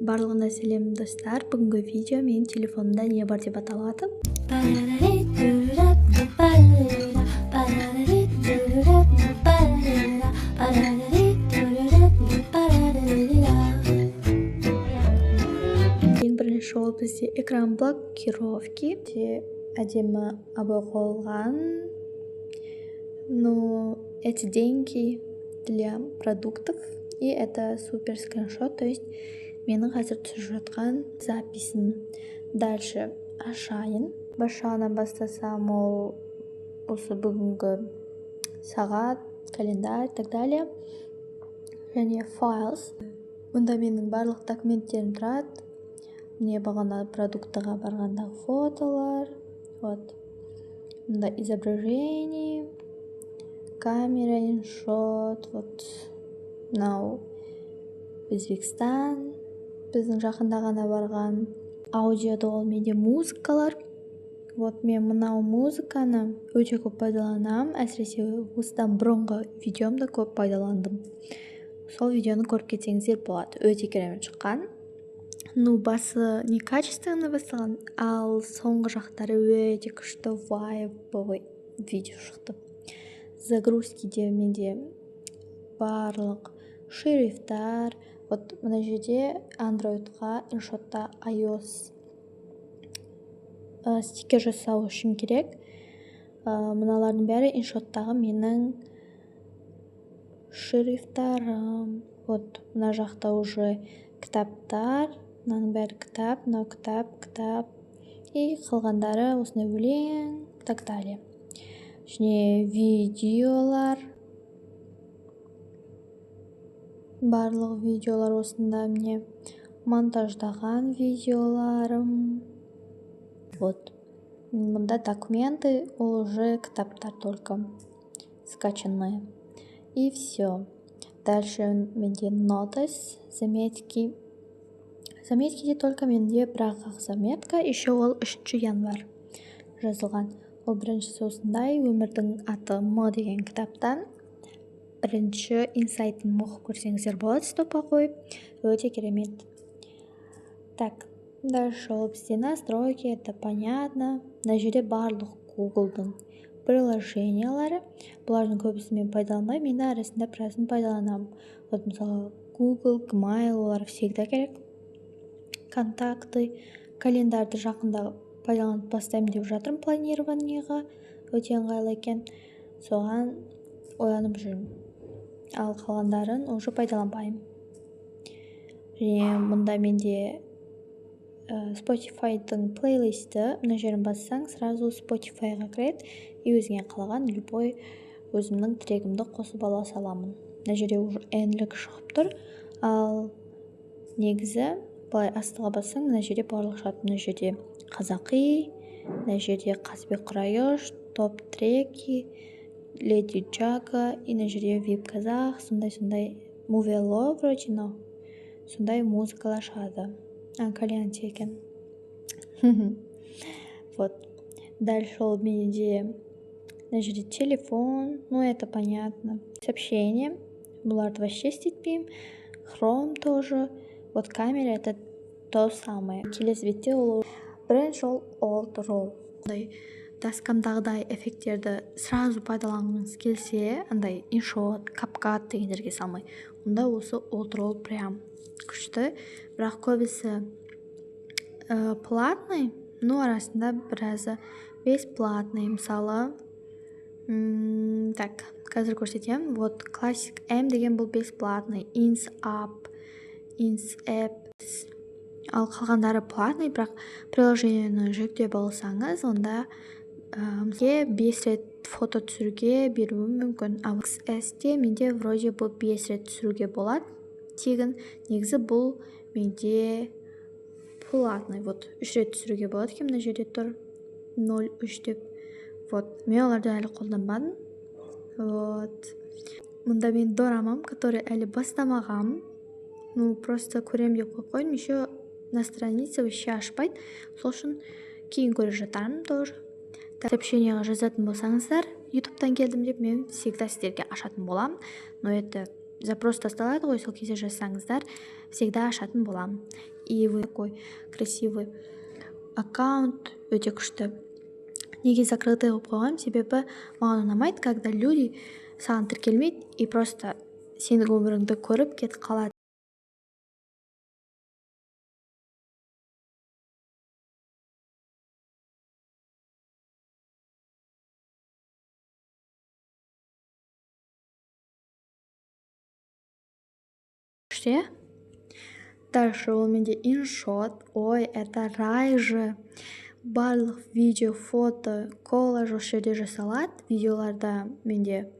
Барлығына сәлем достар. Бүгінгі видео менің телефонымда не бар деп аталады. Ең бірінші ол бізде экран блокировки. Әдемі абы қойылған. Но эти деньги для продуктов. И это супер скриншот, то есть менің қазір түсіріп жатқан записім. Дальше ашайын. Башағынан бастасам ол осы бүгінгі сағат, календарь, так далее. Және files. Мұнда менің барлық документтерім тұрады. Міне бағана продуктыға барғандағы фотолар. Вот. Мұнда изображение, камера, иншот. Вот. Мынау Өзбекстан. Біздің жақында ғана барған. Аудиода ол менде музыкалар. Вот мен мынау музыканы өте көп пайдаланамын. Әсіресе осыдан бұрынғы видеомда көп пайдаландым. Сол видеоны көріп кетсеңіздер болады. Өте керемет шыққан. Ну, басы некачественно басталған, ал соңғы жақтары өте күшті вайбовый видео шықты. Загрузкиде менде барлық шрифттар. Вот мына жерде андроидқа, иншотта iOS стикер жасау үшін керек. Мыналардың бәрі иншоттағы менің шрифттарым. Вот мына жақта уже кітаптар. Мынаның бәрі кітап, мынау кітап. И қалғандары осындай өлең, так далее. Және видеолар. Барлық видеолар осында міне монтаждаған видеоларым. Вот. Мұнда документы, ол уже кітаптар только скачанные. И все. Дальше менде нотас, заметки. Заметкиде только менде бірақ заметка, еще ол 3 январь жазылған. Ол біріншісі осындай, өмірдің аты М деген кітаптан. Бірінші инсайтын оқып көрсеңіздер болады, стопқа қойып. Өте керемет. Так, дальше ол бізде настройки, это понятно. Мына жерде барлық Google'дың приложениялары. Бұлардың көбісін мен пайдаланбаймын, мен арасында біразын пайдаланамын. Вот мысалы Google, Gmail, олар всегда керек. Контакты, календарды жақында пайдаланып бастаймын деп жатырмын планированиеға. Өте ыңғайлы екен. Соған ойланып жүрмін. Ал қалғандарын уже пайдаланбаймын. Және мұнда менде Spotify-дың плейлисті. Мына жерін бассаң, сразу Spotify-ға кіреді. И өзіңе қалаған любой өзімнің трегімді қосып ала саламын. Мына жерде уже энлік шығып тұр. Ал негізі былай астыға бассаң, мына жерде барлық шығады. Мына жерде қазақи, мына жерде Қазбек Құрайыш, топ треки, Леди Джага, и мына жерде Вип Казах, сондай Мувело вроде, но сондай музыкалар шығады. Кальянти екен. Вот. Дальше ол менде мына жерде телефон, ну это понятно. Сообщение, бұларды вообще істетпеймін. Chrome тоже. Вот камера это то самое. Келесі бетте ол бірінші ол old roll. Даскамдағыдай эффекттерді сразу пайдаланғыңыз келсе, андай иншот, капкат дегендерге салмай. Онда осы old roll прям күшті. Бірақ көбісі платный, но арасында біразы бесплатный. Мысалы, так, қазір көрсетем. Вот Classic M деген бұл бесплатный. InsApp, InsApps. Ал қалғандары платный, бірақ приложениені жүктеп алсаңыз, онда 5 рет фото түсіруге беруі мүмкін. Ал XS-те менде вроде бұл 5 рет түсіруге болады. Тегін негізі бұл менде платный. Вот 3 рет түсіруге болады екен. Мына жерде тұр 0,3 деп. Вот. Мен оларды әлі қолданбадым. Вот. Мұнда мен дорамам, который әлі бастамағам. Ну, просто көрем деп қойып қойдым. Еще на странице вообще ашпайды. Сол үшін кейін көріп жатармын тоже. Сообщениеға жазатын болсаңыздар, ютубтан келдім деп мен всегда сіздерге ашатын боламын. Но это запрос тасталады ғой, сол кезде жазсаңыздар всегда ашатын боламын. И вы такой красивый аккаунт, өте күшті. Неге закрытый қылып қойғам, себебі маған ұнамайды, когда люди саған тіркелмейді и просто сенің өміріңді көріп кетіп қалады. Күшті. Дальше ол менде InShot. Ой, это рай же. Барлық видео, фото, коллаж осы жерде жасалады. Видеоларда менде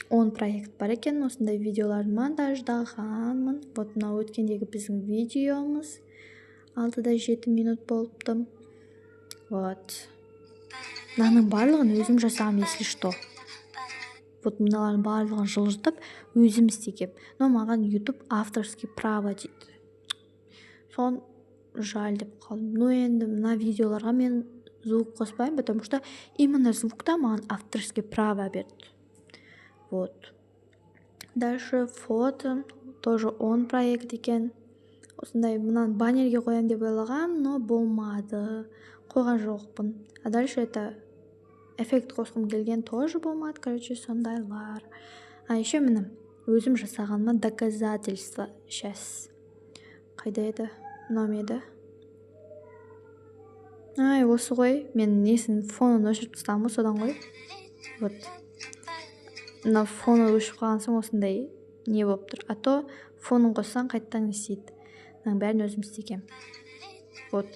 10 проект бар екен. Осындай видеоларды монтаждағанмын. Вот мынау өткендегі біздің видеомыз 6-7 минут болыпты. Вот. Мынаның барлығын өзім жасағам, если что. Вот мыналардың барлығын жылжытып өзім істегем. Но маған YouTube авторский право дейді. Сон жаль деп қалдым. Но енді мына видеоларға мен звук қоспаймын, потому что именно звукта маған авторский право берді. Вот. Дальше фото. Тоже 10 проект екен. Осындай мынаны баннерге қоям деп ойлағам, но болмады. Қойған жоқпын. А дальше это эффект қосқым келген, тоже болмады. Короче, сондайлар. А еще міне өзім жасағаныма доказательство. Сейчас. Қайда еді? Мынау еді? Ай, осы ғой. Мен несін фонын өшіріп тастағанмын, содан ғой. Вот. Мына фоны өшіп қалған соң осындай не болып тұр. А то фонын қоссаң қайттан не істейді. Мынаның бәрін өзім істегем. Вот.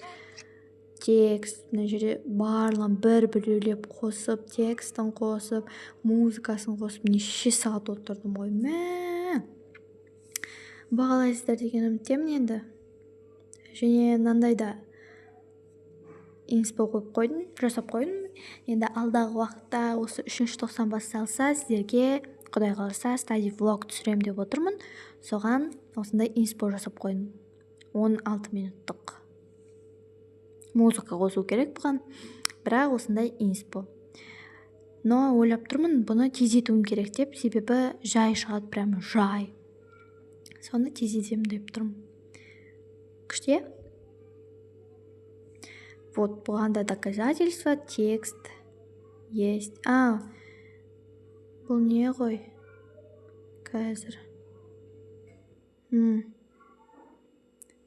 Текст, мына жерде барлығын бір-бірлеп қосып, текстін қосып, музыкасын қосып, неше сағат отырдым ғой. Мә. Бағалайсыздар деген үміттемін енді. Және мынандай да инспо қойып қойдым, жасап қойдым. Енді алдағы уақытта осы 3-ші тоқсан басталса, сіздерге Құдай қаласа стади влог түсірем деп отырмын. Соған осындай инспо жасап қойдым. 16 минуттық. Музыка қосу керек бұған, бірақ осындай инспо. Но ойлап тұрмын, бұны тездетуім керек деп, себебі жай шығады, прям жай. Соны тездетем деп тұрмын. Күшті? Вот, бұған да доказательство, текст есть. Бұл не ғой? Қазір.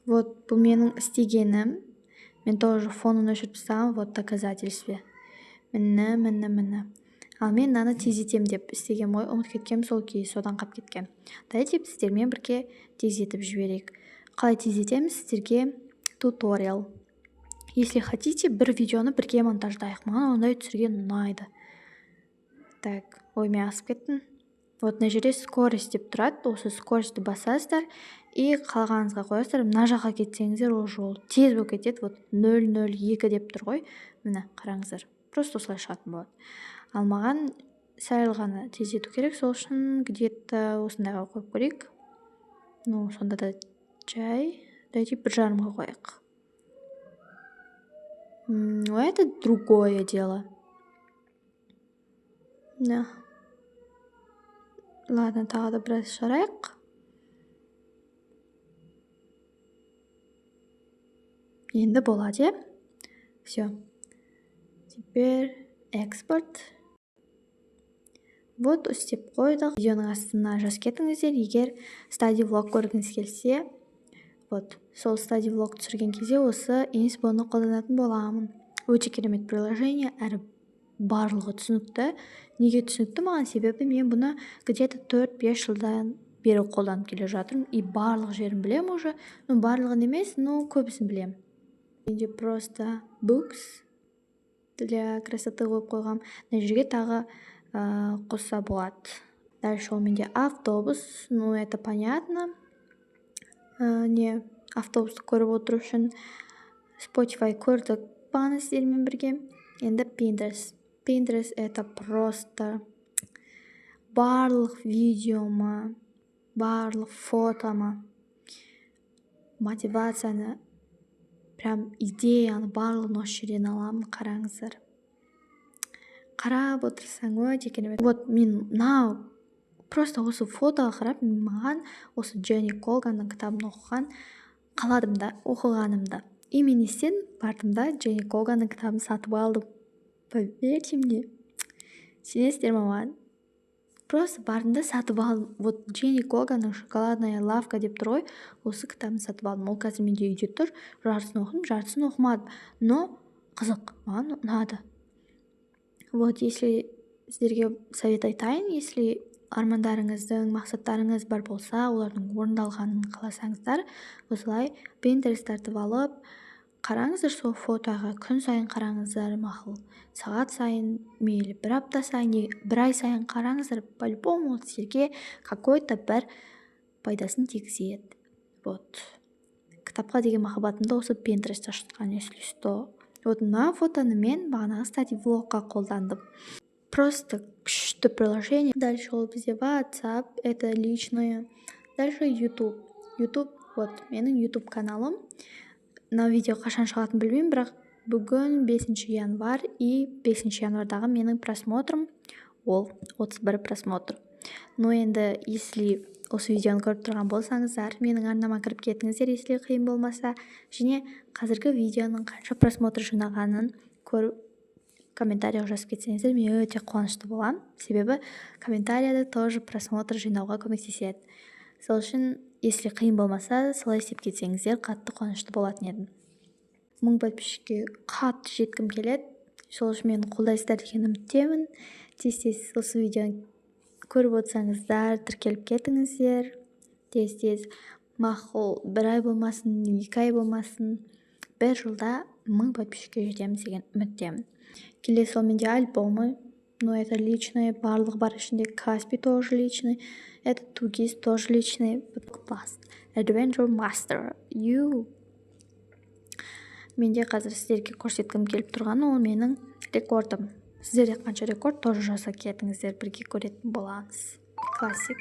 Вот, бұл менің істегенім. Мен тоже фонын өшіріп тастағам, вот доказательство. Міне. Ал мен мынаны тездетем деп істегем ғой, ұмытып кеткем, сол кей содан қап кеткем. Дайте сіздермен бірге тездетіп жіберейік. Қалай тездетеміз, сіздерге туториал. Если хотите, бір видеоны бірге монтаждайық. Маған ондай түсірген ұнайды. Так, ой, мен асып кеттім. Вот мына жерде скорость деп тұрады. Осы скоростьті басасыздар и қалғаныңызға қоясыздар. Мына жаққа кетсеңіздер, ол жол тез болып кетеді. Вот 002 деп тұр ғой. Міне, қараңыздар. Просто осылай шығатын болады. Ал маған сәл ғана тездету керек, сол үшін где-то осындайға қойып көрейік. Ну, сонда да жай. Дайте 1,5-ға қояйық. Это другое дело. Да. Ладно, тағы да біраз шығарайық. Енді болады. Все. Теперь экспорт. Вот, істеп қойдық. Видеоның астына жазып кетіңіздер, егер стади влог көргіңіз келсе. Вот, сол стади влог түсірген кезде осы инспоны қолданатын боламын. Өте керемет приложение, әрі барлығы түсінікті. Неге түсінікті маған? Себебі мен бұны где-то 4-5 жылдан бері қолданып келе жатырмын. И барлық жерін білем уже. Ну, барлығын емес, но көбісін білем. Менде просто books для красоты қойып қойғам. Мына жерге тағы қосса болады. Дальше ол менде автобус. Ну, это понятно. Не, автобусты көріп отыру үшін Spotify көрдік бағана сіздермен бірге. Енді Pinterest. Pinterest это просто барлық видеома, барлық фотома, мотивацияны, прям идеяны барлығын осы жерден аламын, қараңыздар. Қарап отырсаң өте керемет. Вот мен мынау просто осы фотоға қарап маған осы Дженни Колганның кітабын оқығанымда. И мен естен бардым да Дженни Колганның кітабын сатып алдым. Поверьте мне. Сенесіздер ме маған? Просто бардым да сатып алдым. Вот Дженни Колганның шоколадная лавка деп тұр ғой, осы кітабын сатып алдым. Ол қазір менде үйде тұр, жартысын оқыдым, жартысын оқымадым. Но қызық, маған ұнады. Вот, если сіздерге совет айтайын, если армандарыңыздың, мақсаттарыңыз бар болса, олардың орындалғанын қаласаңыздар, осылай Pinterest тартып алып, қараңыздар сол фотоға, күн сайын қараңыздар, мақұл, сағат сайын, мейлі бір апта сайын, бір ай сайын қараңыздар, по-любому сіздерге какой-то бір пайдасын тигізеді. Вот. Кітапқа деген махаббатымды осы Pinterest ашытқан, если что. Вот мына фотоны мен бағанағы стативлогқа қолдандым. Просто күшті приложение. Дальше ол бізде WhatsApp, это личное. Дальше YouTube. YouTube, вот, менің YouTube каналым. Мына видео қашан шығатынын білмеймін, бірақ бүгін 5 январь и 5 январдағы менің просмотрым ол 31 просмотр. Но енді, если осы видеоны көріп тұрған болсаңыздар, менің арнама кіріп кетіңіздер, если қиын болмаса, және қазіргі видеоның қанша просмотр жинағанын көріп комментарияға жазып кетсеңіздер, мен өте қуанышты боламын. Себебі комментарияда тоже просмотр жинауға көмектеседі. Сол үшін, если қиын болмаса, солай істеп кетсеңіздер, қатты қуанышты болатын едім. 1000 подписчикке қатты жеткім келеді. Сол үшін мені қолдайсыздар деген үміттемін. Тез-тез осы видеоны көріп отырсаңыздар, тіркеліп кетіңіздер. Тез-тез мақұл, 1 ай болмасын, 2 ай болмасын, 1 жылда 1000 подписчикке жетеміз деген үміттемін. Келесі ол менде альбомы, но это личное, барлығы бар ішінде. Каспи тоже личный, это Тугис тоже личный. Класс. Adventure Master. Менде қазір сіздерге көрсеткім келіп тұрған ол менің рекордым. Сіздерде қанша рекорд тоже жаза кетіңіздер, бірге көретін боламыз. Классик.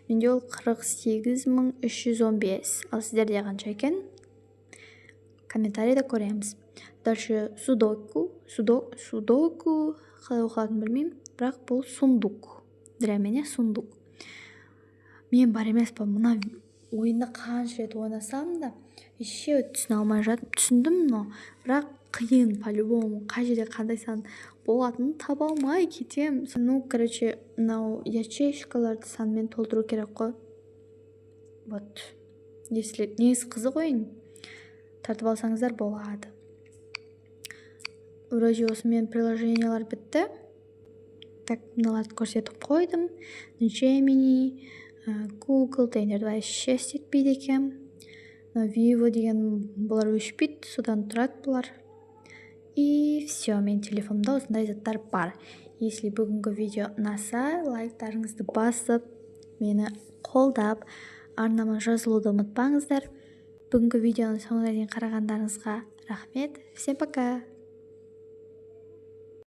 Менде ол 48315. Ал сіздерде қанша екен? Комментарийда көреміз. Дальше судоку. Судоку қалай оқылатынын білмеймін, бірақ бұл сундук. Для меня сундук. Мен бар емес па, мына ойында қанша рет ойнасам да, еше түсіне алмай жатып, түсіндім, но бірақ қиын, по-любому, қай жерде қандай сан болатынын таба алмай кетем. Ну, короче, мынау ячейкаларды санмен толтыру керек қой. Вот. Если негізі қызық ойын, тартып алсаңыздар болады. Вроде осымен приложениялар бітті. Так, мыналарды көрсетіп қойдым. Gemini, Google дегендерді вообще істетпейді екен. Vivo деген бұлар өшпейді, содан тұрады бұлар. И все, мен телефонымда осындай заттар бар. Если бүгінгі видео ұнаса, лайктарыңызды басып, мені қолдап, арнама жазылуды ұмытпаңыздар. Бүгінгі видеоны соңына дейін қарағандарыңызға рахмет. Всем пока!